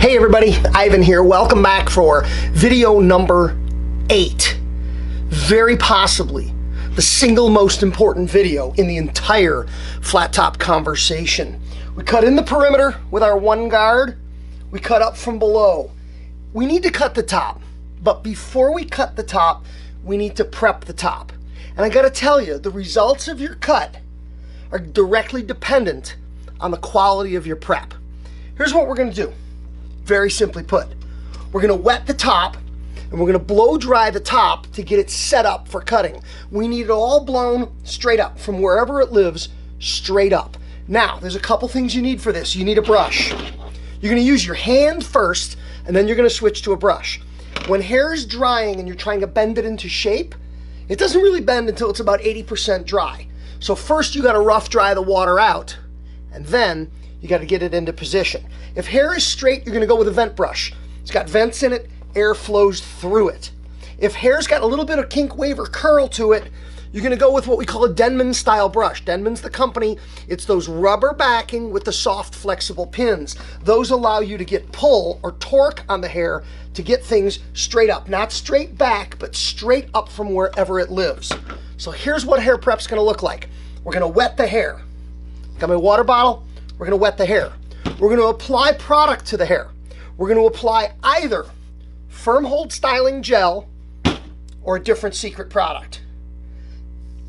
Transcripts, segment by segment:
Hey everybody, Ivan here. Welcome back for video number 8. Very possibly the single most important video in the entire flat top conversation. We cut in the perimeter with our one guard. We cut up from below. We need to cut the top, but before we cut the top, we need to prep the top. And I gotta tell you, the results of your cut are directly dependent on the quality of your prep. Here's what we're gonna do. Very simply put, we're gonna wet the top and we're gonna blow dry the top to get it set up for cutting. We need it all blown straight up from wherever it lives, straight up. Now, there's a couple things you need for this. You need a brush. You're gonna use your hand first and then you're gonna switch to a brush. When hair is drying and you're trying to bend it into shape, it doesn't really bend until it's about 80% dry. So first you gotta rough dry the water out and then you gotta get it into position. If hair is straight, you're gonna go with a vent brush. It's got vents in it, air flows through it. If hair's got a little bit of kink, wave, or curl to it, you're gonna go with what we call a Denman style brush. Denman's the company. It's those rubber backing with the soft flexible pins. Those allow you to get pull or torque on the hair to get things straight up. Not straight back, but straight up from wherever it lives. So here's what hair prep's gonna look like. We're gonna wet the hair. Got my water bottle, we're gonna wet the hair. We're gonna apply product to the hair. We're gonna apply either firm hold styling gel or a different secret product.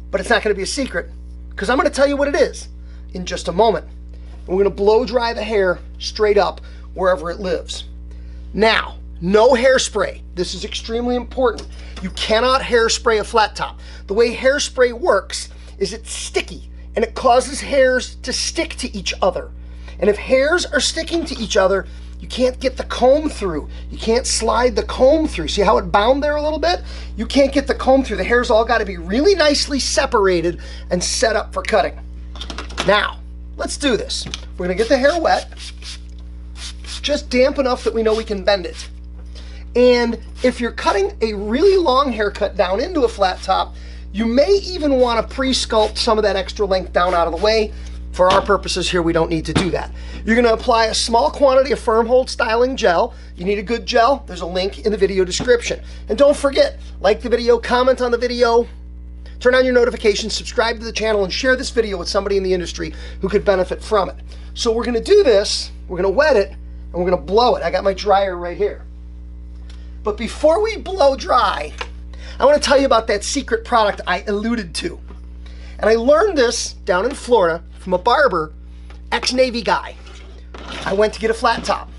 But it's not gonna be a secret because I'm gonna tell you what it is in just a moment. And we're gonna blow dry the hair straight up wherever it lives. Now, no hairspray. This is extremely important. You cannot hairspray a flat top. The way hairspray works is it's sticky and it causes hairs to stick to each other. And if hairs are sticking to each other, you can't get the comb through. You can't slide the comb through. See how it bound there a little bit? You can't get the comb through. The hair's all got to be really nicely separated and set up for cutting. Now, let's do this. We're gonna get the hair wet, just damp enough that we know we can bend it. And if you're cutting a really long haircut down into a flat top, you may even want to pre-sculpt some of that extra length down out of the way. For our purposes here, we don't need to do that. You're gonna apply a small quantity of firm hold styling gel. You need a good gel. There's a link in the video description. And don't forget, like the video, comment on the video, turn on your notifications, subscribe to the channel, and share this video with somebody in the industry who could benefit from it. So we're gonna do this, we're gonna wet it, and we're gonna blow it. I got my dryer right here. But before we blow dry, I wanna tell you about that secret product I alluded to. And I learned this down in Florida from a barber, ex-Navy guy. I went to get a flat top.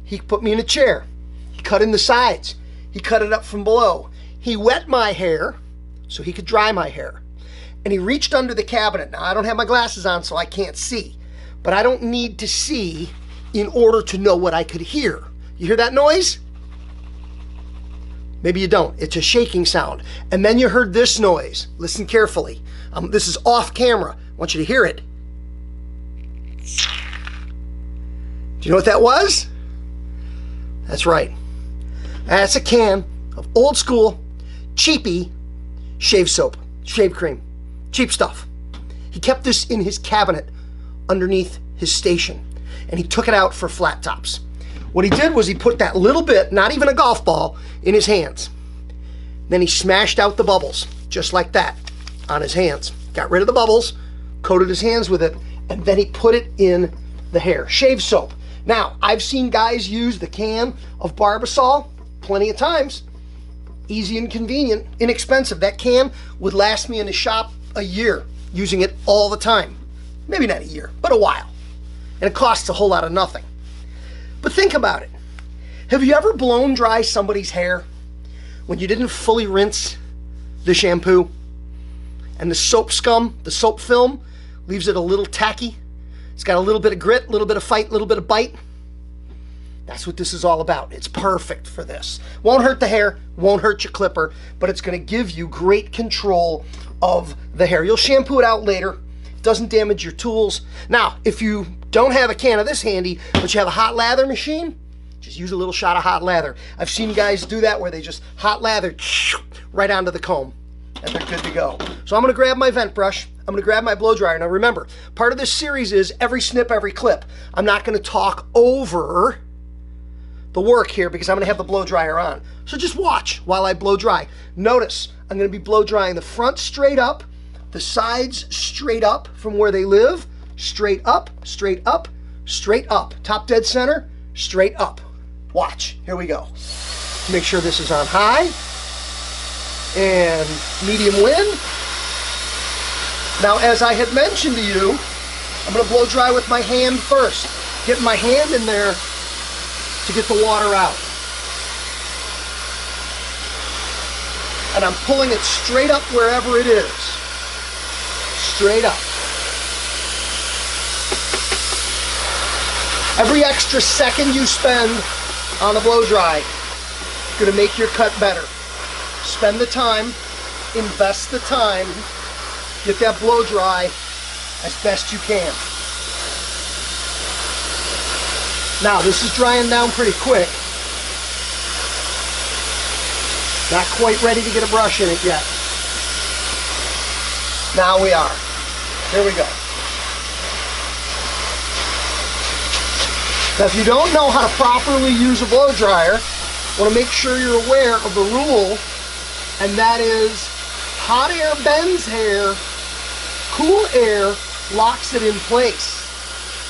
He put me in a chair. He cut in the sides. He cut it up from below. He wet my hair so he could dry my hair. And he reached under the cabinet. Now, I don't have my glasses on, so I can't see. But I don't need to see in order to know what I could hear. You hear that noise? Maybe you don't. It's a shaking sound. And then you heard this noise. Listen carefully. This is off camera. I want you to hear it. Do you know what that was? That's right. That's a can of old school, cheapy shave soap, shave cream, cheap stuff. He kept this in his cabinet underneath his station, and he took it out for flat tops. What he did was he put that little bit, not even a golf ball, in his hands. Then he smashed out the bubbles, just like that, on his hands. Got rid of the bubbles, coated his hands with it, and then he put it in the hair. Shave soap. Now, I've seen guys use the can of Barbasol plenty of times. Easy and convenient, inexpensive. That can would last me in the shop a year, using it all the time. Maybe not a year, but a while. And it costs a whole lot of nothing. But think about it. Have you ever blown dry somebody's hair when you didn't fully rinse the shampoo? And the soap scum, the soap film, leaves it a little tacky. It's got a little bit of grit, a little bit of fight, a little bit of bite. That's what this is all about. It's perfect for this. Won't hurt the hair, won't hurt your clipper, but it's gonna give you great control of the hair. You'll shampoo it out later. It doesn't damage your tools. Now, if you don't have a can of this handy, but you have a hot lather machine, just use a little shot of hot lather. I've seen guys do that where they just hot lather right onto the comb. And they're good to go. So I'm gonna grab my vent brush. I'm gonna grab my blow dryer. Now remember, part of this series is every snip, every clip. I'm not gonna talk over the work here because I'm going to have the blow dryer on. So just watch while I blow dry. Notice I'm going to be blow drying the front straight up, the sides straight up from where they live, straight up, straight up, straight up. Top dead center, straight up. Watch. Here we go. Make sure this is on high and medium wind. Now, as I had mentioned to you, I'm going to blow dry with my hand first. Get my hand in there to get the water out. And I'm pulling it straight up wherever it is. Straight up. Every extra second you spend on the blow dry is going to make your cut better. Spend the time, invest the time, get that blow dry as best you can. Now, this is drying down pretty quick. Not quite ready to get a brush in it yet. Now we are. Here we go. Now, if you don't know how to properly use a blow dryer, I want to make sure you're aware of the rule, and that is hot air bends hair, cool air locks it in place.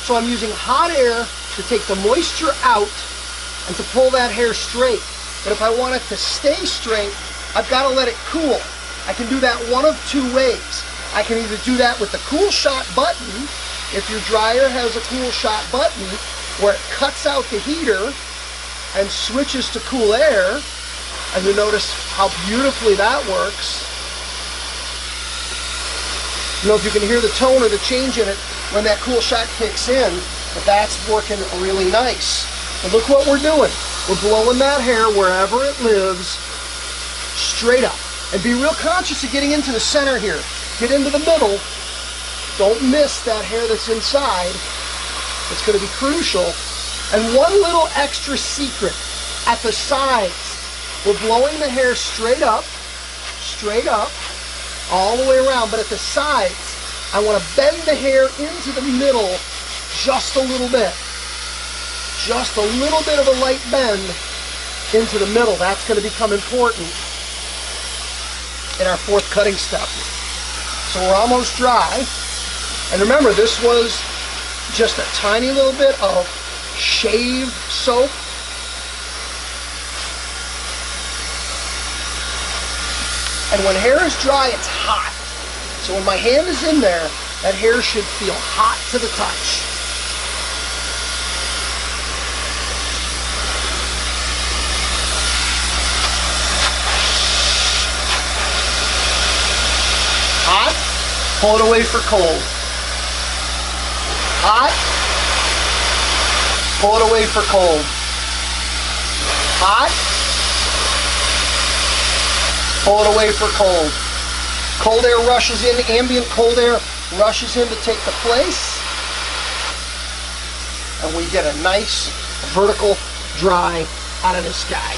So I'm using hot air to take the moisture out and to pull that hair straight. But if I want it to stay straight, I've got to let it cool. I can do that one of two ways. I can either do that with the cool shot button, if your dryer has a cool shot button, where it cuts out the heater and switches to cool air, and you notice how beautifully that works. You know, if you can hear the tone or the change in it when that cool shot kicks in, but that's working really nice. And look what we're doing. We're blowing that hair wherever it lives, straight up. And be real conscious of getting into the center here. Get into the middle. Don't miss that hair that's inside. It's going to be crucial. And one little extra secret. At the sides, we're blowing the hair straight up, all the way around. But at the sides, I want to bend the hair into the middle just a little bit. Just a little bit of a light bend into the middle. That's going to become important in our fourth cutting step. So we're almost dry. And remember, this was just a tiny little bit of shave soap. And when hair is dry, it's hot. So when my hand is in there, that hair should feel hot to the touch. Hot, pull it away for cold. Hot, pull it away for cold. Hot, pull it away for cold. Cold air rushes in, ambient cold air rushes in to take the place, and we get a nice vertical dry out of this guy.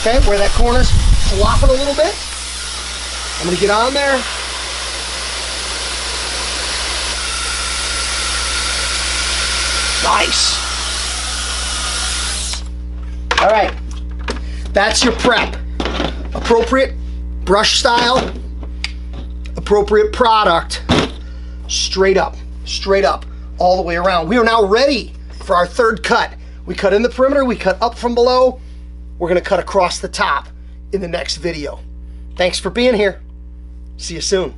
Okay, where that corner's flopping a little bit, I'm going to get on there. Nice. All right, that's your prep. Appropriate brush style, appropriate product, straight up, all the way around. We are now ready for our third cut. We cut in the perimeter, we cut up from below. We're gonna cut across the top in the next video. Thanks for being here. See you soon.